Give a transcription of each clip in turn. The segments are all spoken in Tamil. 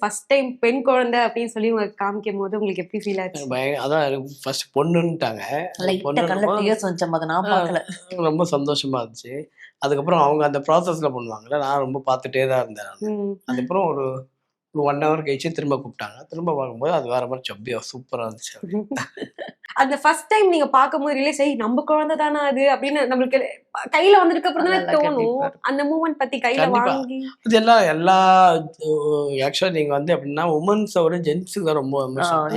ஃபர்ஸ்ட் டைம் பெண் குழந்தை அப்படின்னு சொல்லி உங்களுக்கு காமிக்கும் போது உங்களுக்கு எப்படி ஃபீல் ஆச்சு? அதான் ஃபர்ஸ்ட் பொண்ணுன்ட்டாங்க. லைட்டா கண்ணுல டீயர்ஸ் வந்துச்சு, அதை நான் பார்க்கல. ரொம்ப சந்தோஷமா இருந்துச்சு. அதுக்கப்புறம் அவங்க அந்த ப்ராசஸ்ல பண்ணுவாங்கல்ல, நான் ரொம்ப பார்த்துட்டே தான் இருந்தேன் நானு. அதுக்கப்புறம் ஒரு 1 ஹவர் கழிச்சு திரும்ப கூப்பிட்டாங்க. திரும்ப பார்க்கும்போது அது வேற மாதிரி சப்பியா சூப்பரா இருந்துச்சு. அந்த ஃபர்ஸ்ட் டைம் நீங்க பார்க்கும்போது ரிலேஸ் ஆகி நம்ம குழந்தை தானா அது அப்படின்னு நம்மளுக்கு கையில வந்ததுக்கு அப்புறம் தானே தோணும். அந்த மூமெண்ட் பத்தி கையில வாங்கி இது எல்லா ஆக்சுவலா நீங்க வந்து எப்படின்னா உமன்ஸோட ஜென்ஸுக்கு தான் ரொம்ப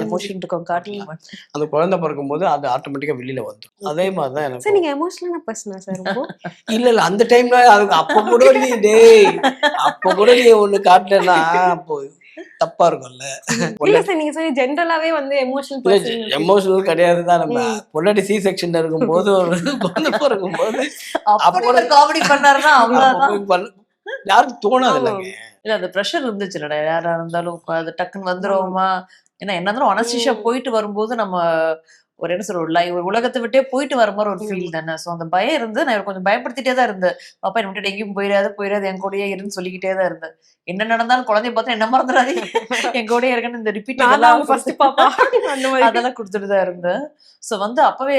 எமோஷன் இருக்கும் காட்டலாம். அந்த குழந்தை பிறக்கும்போது அது ஆட்டோமேட்டிக்கா வெளியில வந்துடும். அதே மாதிரி தான் எனக்கு. சார் நீங்க எமோஷனலான பர்சனா சார்? ரொம்ப இல்ல அந்த டைம்ல அதுக்கு அப்ப கூட நீ ஒண்ணு காட்டலன்னா அப்போ தப்பா இருக்கும்ல. இல்ல சார், நீங்க சொல்லி ஜெனரலாவே வந்து எமோஷனல் கிடையாது தான். நம்ம பொண்டாட்டி சி செக்ஷன்ல இருக்கும்போது ஒரு குழந்தை பிறக்கும்போது அப்போ காமெடி பண்ணாருன்னா அவ்வளவுதான். யாருக்கும் தோணாது இல்லைங்க. இல்ல அந்த ப்ரெஷர் இருந்துச்சு இல்லடா, யாரா இருந்தாலும் அது டக்குன்னு வந்துருவோமா. ஏன்னா என்ன இருந்தாலும் அனஸ்தீசியா போயிட்டு வரும்போது நம்ம ஒரு என்ன சொல்ற ஒரு உலகத்தை விட்டே போயிட்டு வர மாதிரி ஒரு ஃபீல் தானே. ஸோ அந்த பயம் இருந்து நான் கொஞ்சம் பயப்படுத்திட்டே தான் இருந்தேன். பாப்பா என்ன விட்டுட்டு எங்கேயும் போயிடாது என் கூடயே இருன்னு சொல்லிக்கிட்டே தான் இருந்தேன். என்ன நடந்தாலும் குழந்தைய பார்த்தா என்ன மறந்துடாது, என் கூடயே இருக்கன்னு இந்த ரிப்பீட் அதெல்லாம் கொடுத்துட்டு தான் இருந்தேன். ஸோ வந்து அப்பவே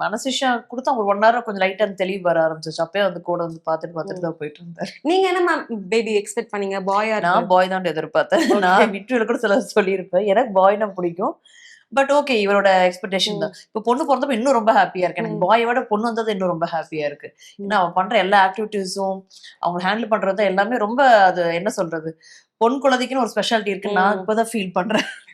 அனஸ்தீசியா கொடுத்து அவங்க 1 ஹவர் கொஞ்சம் லைட்டா தெளிவு வர ஆரம்பிச்சிச்சு. அப்பவே வந்து கூட வந்து பார்த்துட்டு தான் போயிட்டு இருந்தாரு. நீங்க என்ன மேம் பேபி எக்ஸ்பெக்ட் பண்ணீங்க? பாயா? நான் பாய் தான் எதிர்பார்த்தேன். நான் விட்டுல கூட சில சொல்லியிருப்பேன், எனக்கு பாய்னா பிடிக்கும். பட் ஓகே, இவரோட எக்ஸ்பெக்டேஷன் தான். இப்போ பொண்ணு பிறந்தப்ப இன்னும் ரொம்ப ஹாப்பியா இருக்கு. எனக்கு பாயை விட பொண்ணு வந்தது இன்னும் ரொம்ப ஹாப்பியா இருக்கு. ஏன்னா அவன் பண்ற எல்லா ஆக்டிவிட்டிஸும் அவங்க ஹேண்டில் பண்றது எல்லாமே ரொம்ப, அது என்ன சொல்றது, பொன் குழந்தைக்குன்னு ஒரு ஸ்பெஷாலிட்டி இருக்கு நான் இப்பதான் ஃபீல் பண்றேன்.